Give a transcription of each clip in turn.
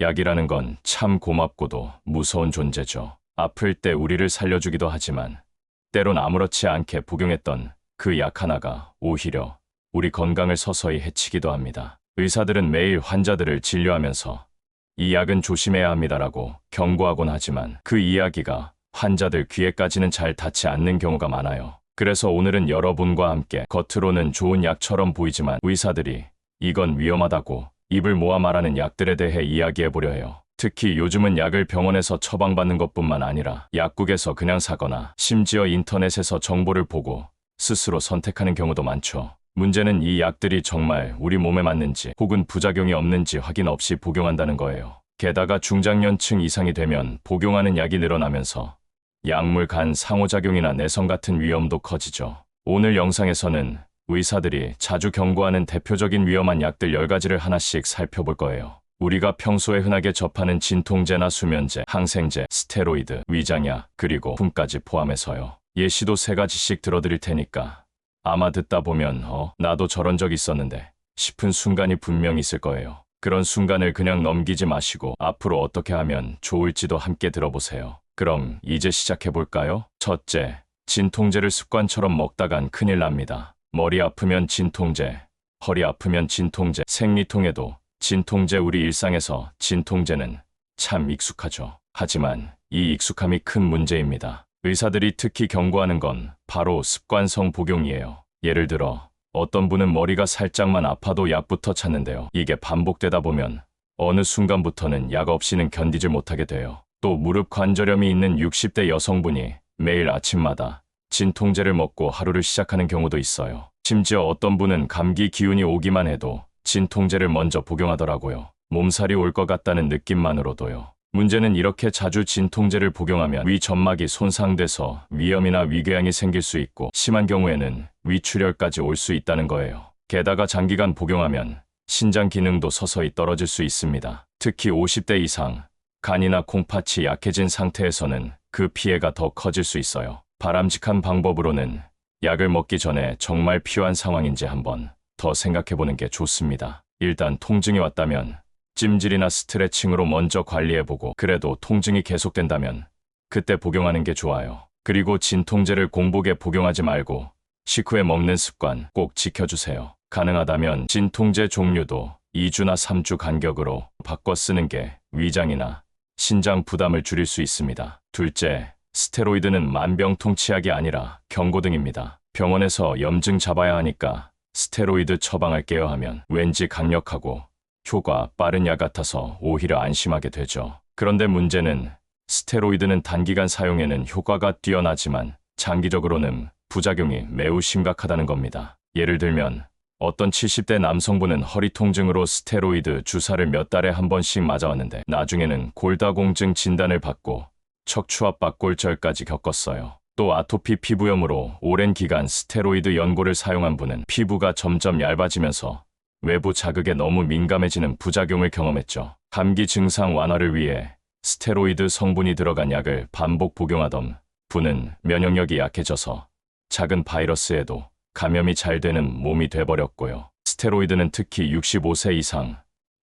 약이라는 건 참 고맙고도 무서운 존재죠. 아플 때 우리를 살려주기도 하지만 때론 아무렇지 않게 복용했던 그 약 하나가 오히려 우리 건강을 서서히 해치기도 합니다. 의사들은 매일 환자들을 진료하면서 이 약은 조심해야 합니다라고 경고하곤 하지만 그 이야기가 환자들 귀에까지는 잘 닿지 않는 경우가 많아요. 그래서 오늘은 여러분과 함께 겉으로는 좋은 약처럼 보이지만 의사들이 이건 위험하다고 입을 모아 말하는 약들에 대해 이야기해보려 해요. 특히 요즘은 약을 병원에서 처방받는 것뿐만 아니라 약국에서 그냥 사거나 심지어 인터넷에서 정보를 보고 스스로 선택하는 경우도 많죠. 문제는 이 약들이 정말 우리 몸에 맞는지 혹은 부작용이 없는지 확인 없이 복용한다는 거예요. 게다가 중장년층 이상이 되면 복용하는 약이 늘어나면서 약물 간 상호작용이나 내성 같은 위험도 커지죠. 오늘 영상에서는 의사들이 자주 경고하는 대표적인 위험한 약들 10가지를 하나씩 살펴볼 거예요. 우리가 평소에 흔하게 접하는 진통제나 수면제, 항생제, 스테로이드, 위장약, 그리고 품까지 포함해서요. 예시도 3가지씩 들어드릴 테니까 아마 듣다 보면 나도 저런 적 있었는데 싶은 순간이 분명 있을 거예요. 그런 순간을 그냥 넘기지 마시고 앞으로 어떻게 하면 좋을지도 함께 들어보세요. 그럼 이제 시작해볼까요? 첫째, 진통제를 습관처럼 먹다간 큰일 납니다. 머리 아프면 진통제, 허리 아프면 진통제, 생리통에도 진통제. 우리 일상에서 진통제는 참 익숙하죠. 하지만 이 익숙함이 큰 문제입니다. 의사들이 특히 경고하는 건 바로 습관성 복용이에요. 예를 들어 어떤 분은 머리가 살짝만 아파도 약부터 찾는데요. 이게 반복되다 보면 어느 순간부터는 약 없이는 견디질 못하게 돼요. 또 무릎 관절염이 있는 60대 여성분이 매일 아침마다 진통제를 먹고 하루를 시작하는 경우도 있어요. 심지어 어떤 분은 감기 기운이 오기만 해도 진통제를 먼저 복용하더라고요. 몸살이 올 것 같다는 느낌만으로도요. 문제는 이렇게 자주 진통제를 복용하면 위 점막이 손상돼서 위염이나 위궤양이 생길 수 있고 심한 경우에는 위출혈까지 올 수 있다는 거예요. 게다가 장기간 복용하면 신장 기능도 서서히 떨어질 수 있습니다. 특히 50대 이상 간이나 콩팥이 약해진 상태에서는 그 피해가 더 커질 수 있어요. 바람직한 방법으로는 약을 먹기 전에 정말 필요한 상황인지 한번 더 생각해보는 게 좋습니다. 일단 통증이 왔다면 찜질이나 스트레칭으로 먼저 관리해보고 그래도 통증이 계속된다면 그때 복용하는 게 좋아요. 그리고 진통제를 공복에 복용하지 말고 식후에 먹는 습관 꼭 지켜주세요. 가능하다면 진통제 종류도 2주나 3주 간격으로 바꿔 쓰는 게 위장이나 신장 부담을 줄일 수 있습니다. 둘째, 스테로이드는 만병통치약이 아니라 경고등입니다. 병원에서 염증 잡아야 하니까 스테로이드 처방할게요 하면 왠지 강력하고 효과 빠른 약 같아서 오히려 안심하게 되죠. 그런데 문제는 스테로이드는 단기간 사용에는 효과가 뛰어나지만 장기적으로는 부작용이 매우 심각하다는 겁니다. 예를 들면 어떤 70대 남성분은 허리 통증으로 스테로이드 주사를 몇 달에 한 번씩 맞아왔는데 나중에는 골다공증 진단을 받고 척추압박골절까지 겪었어요. 또 아토피 피부염으로 오랜 기간 스테로이드 연고를 사용한 분은 피부가 점점 얇아지면서 외부 자극에 너무 민감해지는 부작용을 경험했죠. 감기 증상 완화를 위해 스테로이드 성분이 들어간 약을 반복 복용하던 분은 면역력이 약해져서 작은 바이러스에도 감염이 잘 되는 몸이 돼버렸고요. 스테로이드는 특히 65세 이상,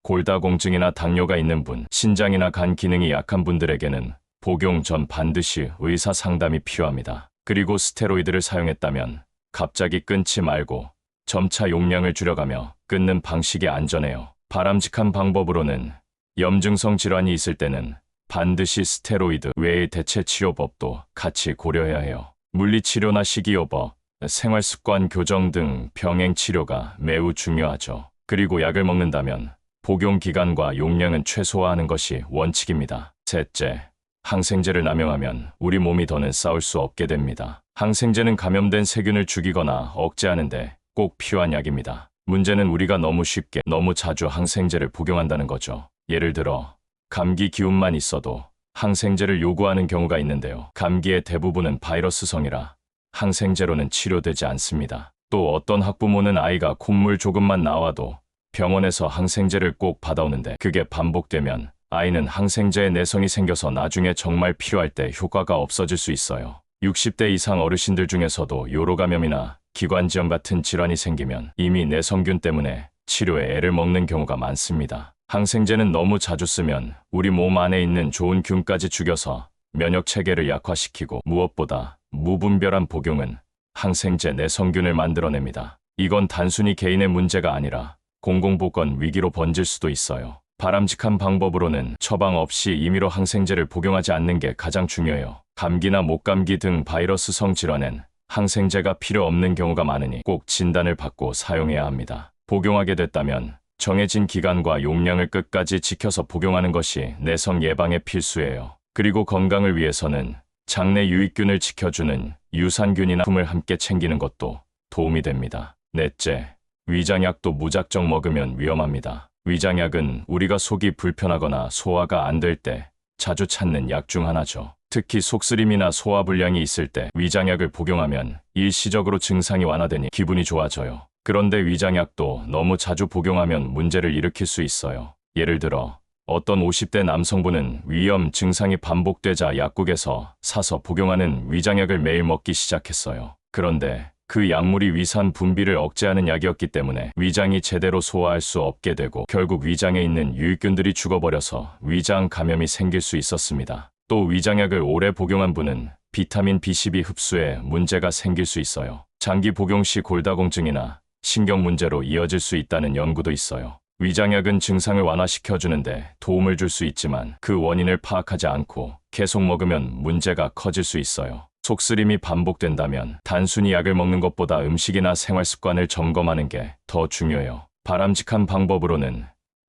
골다공증이나 당뇨가 있는 분, 신장이나 간 기능이 약한 분들에게는 복용 전 반드시 의사 상담이 필요합니다. 그리고 스테로이드를 사용했다면 갑자기 끊지 말고 점차 용량을 줄여가며 끊는 방식이 안전해요. 바람직한 방법으로는 염증성 질환이 있을 때는 반드시 스테로이드 외의 대체 치료법도 같이 고려해야 해요. 물리치료나 식이요법, 생활습관 교정 등 병행 치료가 매우 중요하죠. 그리고 약을 먹는다면 복용 기간과 용량은 최소화하는 것이 원칙입니다. 셋째, 항생제를 남용하면 우리 몸이 더는 싸울 수 없게 됩니다. 항생제는 감염된 세균을 죽이거나 억제하는데 꼭 필요한 약입니다. 문제는 우리가 너무 쉽게 너무 자주 항생제를 복용한다는 거죠. 예를 들어 감기 기운만 있어도 항생제를 요구하는 경우가 있는데요. 감기의 대부분은 바이러스성이라 항생제로는 치료되지 않습니다. 또 어떤 학부모는 아이가 콧물 조금만 나와도 병원에서 항생제를 꼭 받아오는데 그게 반복되면 아이는 항생제에 내성이 생겨서 나중에 정말 필요할 때 효과가 없어질 수 있어요. 60대 이상 어르신들 중에서도 요로감염이나 기관지염 같은 질환이 생기면 이미 내성균 때문에 치료에 애를 먹는 경우가 많습니다. 항생제는 너무 자주 쓰면 우리 몸 안에 있는 좋은 균까지 죽여서 면역 체계를 약화시키고, 무엇보다 무분별한 복용은 항생제 내성균을 만들어냅니다. 이건 단순히 개인의 문제가 아니라 공공보건 위기로 번질 수도 있어요. 바람직한 방법으로는 처방 없이 임의로 항생제를 복용하지 않는 게 가장 중요해요. 감기나 목감기 등 바이러스성 질환엔 항생제가 필요 없는 경우가 많으니 꼭 진단을 받고 사용해야 합니다. 복용하게 됐다면 정해진 기간과 용량을 끝까지 지켜서 복용하는 것이 내성 예방에 필수예요. 그리고 건강을 위해서는 장내 유익균을 지켜주는 유산균이나 품을 함께 챙기는 것도 도움이 됩니다. 넷째, 위장약도 무작정 먹으면 위험합니다. 위장약은 우리가 속이 불편하거나 소화가 안 될 때 자주 찾는 약 중 하나죠. 특히 속쓰림이나 소화불량이 있을 때 위장약을 복용하면 일시적으로 증상이 완화되니 기분이 좋아져요. 그런데 위장약도 너무 자주 복용하면 문제를 일으킬 수 있어요. 예를 들어 어떤 50대 남성분은 위염 증상이 반복되자 약국에서 사서 복용하는 위장약을 매일 먹기 시작했어요. 그런데 그 약물이 위산 분비를 억제하는 약이었기 때문에 위장이 제대로 소화할 수 없게 되고, 결국 위장에 있는 유익균들이 죽어버려서 위장 감염이 생길 수 있었습니다. 또 위장약을 오래 복용한 분은 비타민 B12 흡수에 문제가 생길 수 있어요. 장기 복용 시 골다공증이나 신경 문제로 이어질 수 있다는 연구도 있어요. 위장약은 증상을 완화시켜주는데 도움을 줄 수 있지만 그 원인을 파악하지 않고 계속 먹으면 문제가 커질 수 있어요. 속쓰림이 반복된다면 단순히 약을 먹는 것보다 음식이나 생활 습관을 점검하는 게 더 중요해요. 바람직한 방법으로는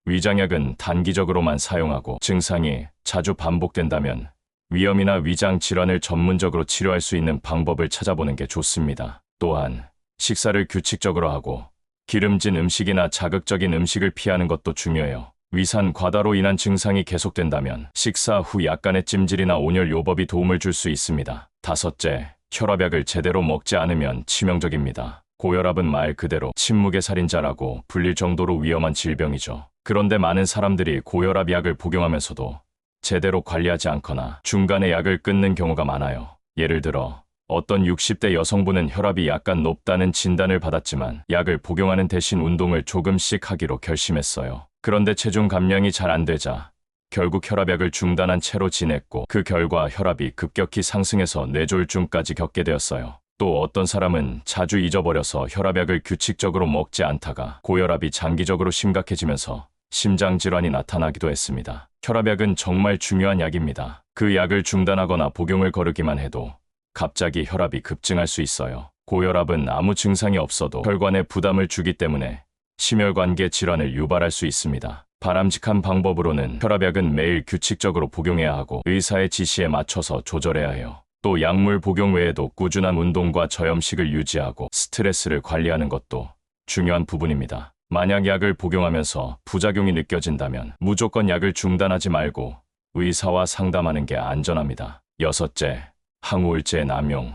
위장약은 단기적으로만 사용하고, 증상이 자주 반복된다면 위염이나 위장 질환을 전문적으로 치료할 수 있는 방법을 찾아보는 게 좋습니다. 또한 식사를 규칙적으로 하고 기름진 음식이나 자극적인 음식을 피하는 것도 중요해요. 위산 과다로 인한 증상이 계속된다면 식사 후 약간의 찜질이나 온열 요법이 도움을 줄 수 있습니다. 다섯째, 혈압약을 제대로 먹지 않으면 치명적입니다. 고혈압은 말 그대로 침묵의 살인자라고 불릴 정도로 위험한 질병이죠. 그런데 많은 사람들이 고혈압 약을 복용하면서도 제대로 관리하지 않거나 중간에 약을 끊는 경우가 많아요. 예를 들어 어떤 60대 여성분은 혈압이 약간 높다는 진단을 받았지만 약을 복용하는 대신 운동을 조금씩 하기로 결심했어요. 그런데 체중 감량이 잘 안 되자 결국 혈압약을 중단한 채로 지냈고, 그 결과 혈압이 급격히 상승해서 뇌졸중까지 겪게 되었어요. 또 어떤 사람은 자주 잊어버려서 혈압약을 규칙적으로 먹지 않다가 고혈압이 장기적으로 심각해지면서 심장질환이 나타나기도 했습니다. 혈압약은 정말 중요한 약입니다. 그 약을 중단하거나 복용을 거르기만 해도 갑자기 혈압이 급증할 수 있어요. 고혈압은 아무 증상이 없어도 혈관에 부담을 주기 때문에 심혈관계 질환을 유발할 수 있습니다. 바람직한 방법으로는 혈압약은 매일 규칙적으로 복용해야 하고 의사의 지시에 맞춰서 조절해야 해요. 또 약물 복용 외에도 꾸준한 운동과 저염식을 유지하고 스트레스를 관리하는 것도 중요한 부분입니다. 만약 약을 복용하면서 부작용이 느껴진다면 무조건 약을 중단하지 말고 의사와 상담하는 게 안전합니다. 여섯째, 항우울제의 남용,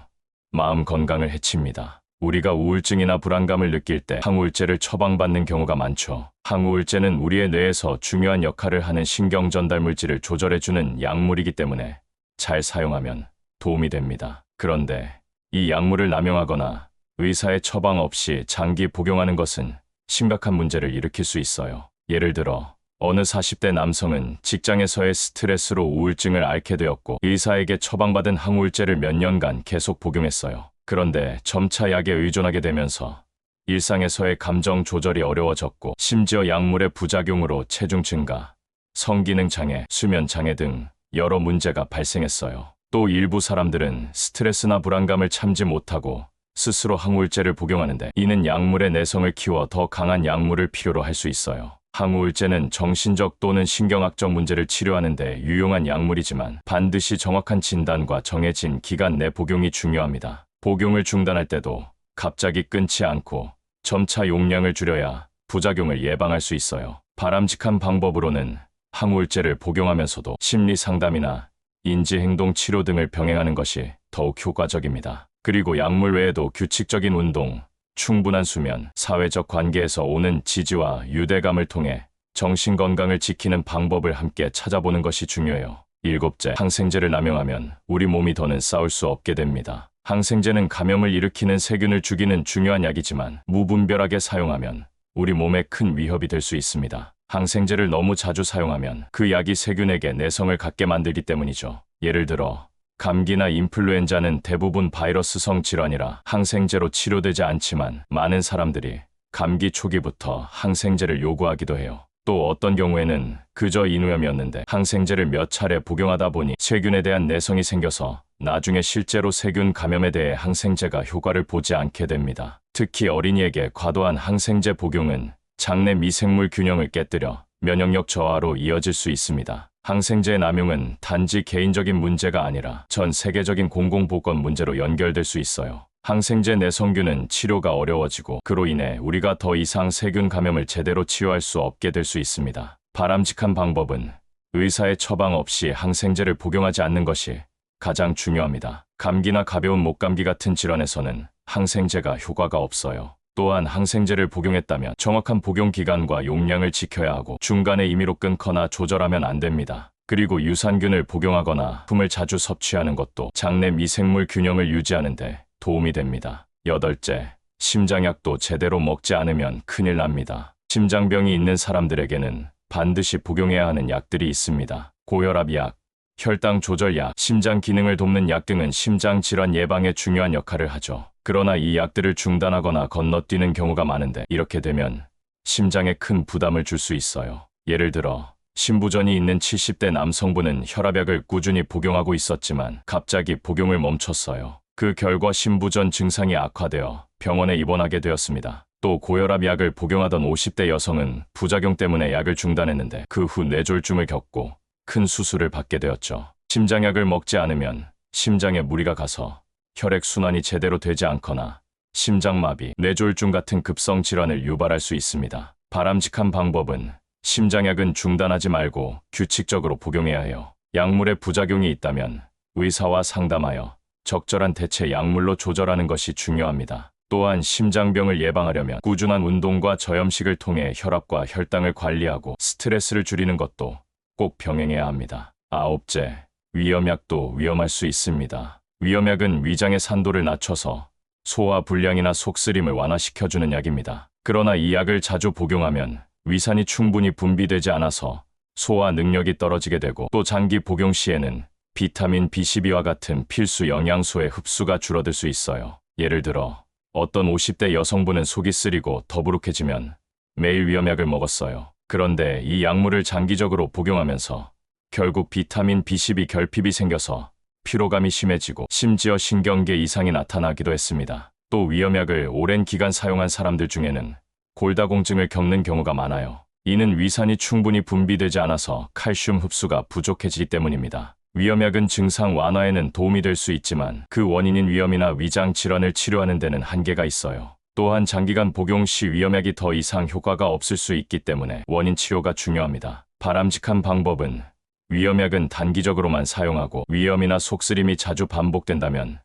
마음 건강을 해칩니다. 우리가 우울증이나 불안감을 느낄 때 항우울제를 처방받는 경우가 많죠. 항우울제는 우리의 뇌에서 중요한 역할을 하는 신경 전달 물질을 조절해주는 약물이기 때문에 잘 사용하면 도움이 됩니다. 그런데 이 약물을 남용하거나 의사의 처방 없이 장기 복용하는 것은 심각한 문제를 일으킬 수 있어요. 예를 들어 어느 40대 남성은 직장에서의 스트레스로 우울증을 앓게 되었고, 의사에게 처방받은 항우울제를 몇 년간 계속 복용했어요. 그런데 점차 약에 의존하게 되면서 일상에서의 감정 조절이 어려워졌고, 심지어 약물의 부작용으로 체중 증가, 성기능 장애, 수면 장애 등 여러 문제가 발생했어요. 또 일부 사람들은 스트레스나 불안감을 참지 못하고 스스로 항우울제를 복용하는데, 이는 약물의 내성을 키워 더 강한 약물을 필요로 할 수 있어요. 항우울제는 정신적 또는 신경학적 문제를 치료하는 데 유용한 약물이지만 반드시 정확한 진단과 정해진 기간 내 복용이 중요합니다. 복용을 중단할 때도 갑자기 끊지 않고 점차 용량을 줄여야 부작용을 예방할 수 있어요. 바람직한 방법으로는 항우울제를 복용하면서도 심리 상담이나 인지행동 치료 등을 병행하는 것이 더욱 효과적입니다. 그리고 약물 외에도 규칙적인 운동, 충분한 수면, 사회적 관계에서 오는 지지와 유대감을 통해 정신건강을 지키는 방법을 함께 찾아보는 것이 중요해요. 일곱째, 항생제를 남용하면 우리 몸이 더는 싸울 수 없게 됩니다. 항생제는 감염을 일으키는 세균을 죽이는 중요한 약이지만 무분별하게 사용하면 우리 몸에 큰 위협이 될 수 있습니다. 항생제를 너무 자주 사용하면 그 약이 세균에게 내성을 갖게 만들기 때문이죠. 예를 들어 감기나 인플루엔자는 대부분 바이러스성 질환이라 항생제로 치료되지 않지만 많은 사람들이 감기 초기부터 항생제를 요구하기도 해요. 또 어떤 경우에는 그저 인후염이었는데 항생제를 몇 차례 복용하다 보니 세균에 대한 내성이 생겨서 나중에 실제로 세균 감염에 대해 항생제가 효과를 보지 않게 됩니다. 특히 어린이에게 과도한 항생제 복용은 장내 미생물 균형을 깨뜨려 면역력 저하로 이어질 수 있습니다. 항생제 남용은 단지 개인적인 문제가 아니라 전 세계적인 공공보건 문제로 연결될 수 있어요. 항생제 내성균은 치료가 어려워지고 그로 인해 우리가 더 이상 세균 감염을 제대로 치유할 수 없게 될 수 있습니다. 바람직한 방법은 의사의 처방 없이 항생제를 복용하지 않는 것이 가장 중요합니다. 감기나 가벼운 목감기 같은 질환에서는 항생제가 효과가 없어요. 또한 항생제를 복용했다면 정확한 복용 기간과 용량을 지켜야 하고 중간에 임의로 끊거나 조절하면 안 됩니다. 그리고 유산균을 복용하거나 품을 자주 섭취하는 것도 장내 미생물 균형을 유지하는 데 도움이 됩니다. 여덟째, 심장약도 제대로 먹지 않으면 큰일 납니다. 심장병이 있는 사람들에게는 반드시 복용해야 하는 약들이 있습니다. 고혈압약, 혈당 조절약, 심장 기능을 돕는 약 등은 심장 질환 예방에 중요한 역할을 하죠. 그러나 이 약들을 중단하거나 건너뛰는 경우가 많은데 이렇게 되면 심장에 큰 부담을 줄 수 있어요. 예를 들어 신부전이 있는 70대 남성분은 혈압약을 꾸준히 복용하고 있었지만 갑자기 복용을 멈췄어요. 그 결과 신부전 증상이 악화되어 병원에 입원하게 되었습니다. 또 고혈압약을 복용하던 50대 여성은 부작용 때문에 약을 중단했는데 그 후 뇌졸중을 겪고 큰 수술을 받게 되었죠. 심장약을 먹지 않으면 심장에 무리가 가서 혈액순환이 제대로 되지 않거나 심장마비, 뇌졸중 같은 급성 질환을 유발할 수 있습니다. 바람직한 방법은 심장약은 중단하지 말고 규칙적으로 복용해야 해요. 약물에 부작용이 있다면 의사와 상담하여 적절한 대체 약물로 조절하는 것이 중요합니다. 또한 심장병을 예방하려면 꾸준한 운동과 저염식을 통해 혈압과 혈당을 관리하고 스트레스를 줄이는 것도 꼭 병행해야 합니다. 아홉째, 위염약도 위험할 수 있습니다. 위염약은 위장의 산도를 낮춰서 소화 불량이나 속쓰림을 완화시켜주는 약입니다. 그러나 이 약을 자주 복용하면 위산이 충분히 분비되지 않아서 소화 능력이 떨어지게 되고 또 장기 복용 시에는 비타민 B12와 같은 필수 영양소의 흡수가 줄어들 수 있어요. 예를 들어 어떤 50대 여성분은 속이 쓰리고 더부룩해지면 매일 위염약을 먹었어요. 그런데 이 약물을 장기적으로 복용하면서 결국 비타민 B12 결핍이 생겨서 피로감이 심해지고 심지어 신경계 이상이 나타나기도 했습니다. 또 위염약을 오랜 기간 사용한 사람들 중에는 골다공증을 겪는 경우가 많아요. 이는 위산이 충분히 분비되지 않아서 칼슘 흡수가 부족해지기 때문입니다. 위염약은 증상 완화에는 도움이 될 수 있지만 그 원인인 위염이나 위장 질환을 치료하는 데는 한계가 있어요. 또한 장기간 복용 시 위염약이 더 이상 효과가 없을 수 있기 때문에 원인 치료가 중요합니다. 바람직한 방법은 위염약은 단기적으로만 사용하고 위염이나 속쓰림이 자주 반복된다면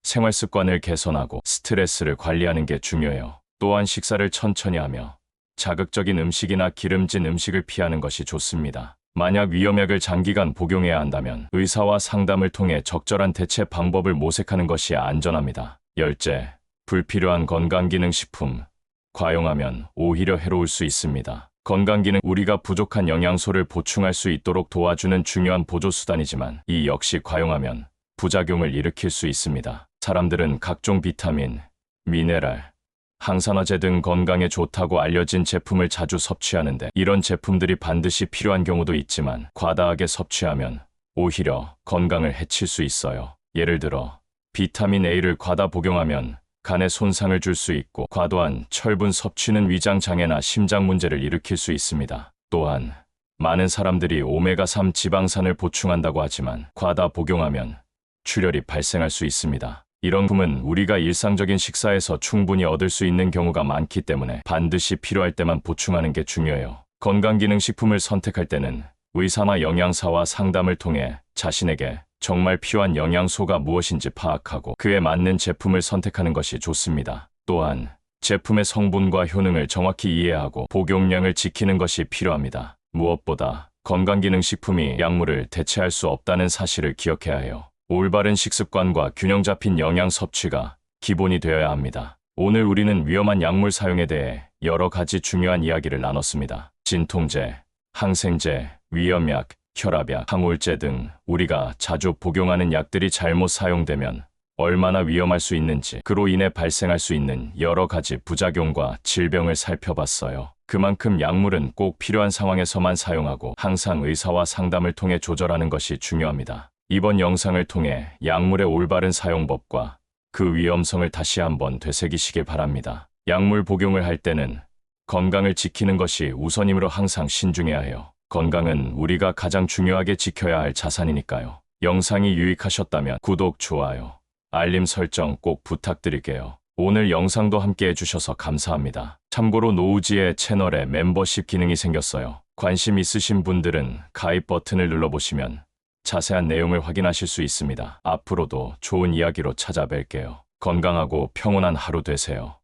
생활 습관을 개선하고 스트레스를 관리하는 게 중요해요. 또한 식사를 천천히 하며 자극적인 음식이나 기름진 음식을 피하는 것이 좋습니다. 만약 위염약을 장기간 복용해야 한다면 의사와 상담을 통해 적절한 대체 방법을 모색하는 것이 안전합니다. 열째, 불필요한 건강기능식품. 과용하면 오히려 해로울 수 있습니다. 건강기능, 우리가 부족한 영양소를 보충할 수 있도록 도와주는 중요한 보조수단이지만 이 역시 과용하면 부작용을 일으킬 수 있습니다. 사람들은 각종 비타민, 미네랄, 항산화제 등 건강에 좋다고 알려진 제품을 자주 섭취하는데 이런 제품들이 반드시 필요한 경우도 있지만 과다하게 섭취하면 오히려 건강을 해칠 수 있어요. 예를 들어 비타민 A를 과다 복용하면 간에 손상을 줄 수 있고 과도한 철분 섭취는 위장 장애나 심장 문제를 일으킬 수 있습니다. 또한 많은 사람들이 오메가3 지방산을 보충한다고 하지만 과다 복용하면 출혈이 발생할 수 있습니다. 이런 품은 우리가 일상적인 식사에서 충분히 얻을 수 있는 경우가 많기 때문에 반드시 필요할 때만 보충하는 게 중요해요. 건강기능식품을 선택할 때는 의사나 영양사와 상담을 통해 자신에게 정말 필요한 영양소가 무엇인지 파악하고 그에 맞는 제품을 선택하는 것이 좋습니다. 또한 제품의 성분과 효능을 정확히 이해하고 복용량을 지키는 것이 필요합니다. 무엇보다 건강기능식품이 약물을 대체할 수 없다는 사실을 기억해야 해요. 올바른 식습관과 균형 잡힌 영양 섭취가 기본이 되어야 합니다. 오늘 우리는 위험한 약물 사용에 대해 여러 가지 중요한 이야기를 나눴습니다. 진통제, 항생제, 위염약, 혈압약, 항우울제 등 우리가 자주 복용하는 약들이 잘못 사용되면 얼마나 위험할 수 있는지, 그로 인해 발생할 수 있는 여러 가지 부작용과 질병을 살펴봤어요. 그만큼 약물은 꼭 필요한 상황에서만 사용하고 항상 의사와 상담을 통해 조절하는 것이 중요합니다. 이번 영상을 통해 약물의 올바른 사용법과 그 위험성을 다시 한번 되새기시길 바랍니다. 약물 복용을 할 때는 건강을 지키는 것이 우선이므로 항상 신중해야 해요. 건강은 우리가 가장 중요하게 지켜야 할 자산이니까요. 영상이 유익하셨다면 구독, 좋아요, 알림 설정 꼭 부탁드릴게요. 오늘 영상도 함께 해주셔서 감사합니다. 참고로 노우지의 채널에 멤버십 기능이 생겼어요. 관심 있으신 분들은 가입 버튼을 눌러보시면 자세한 내용을 확인하실 수 있습니다. 앞으로도 좋은 이야기로 찾아뵐게요. 건강하고 평온한 하루 되세요.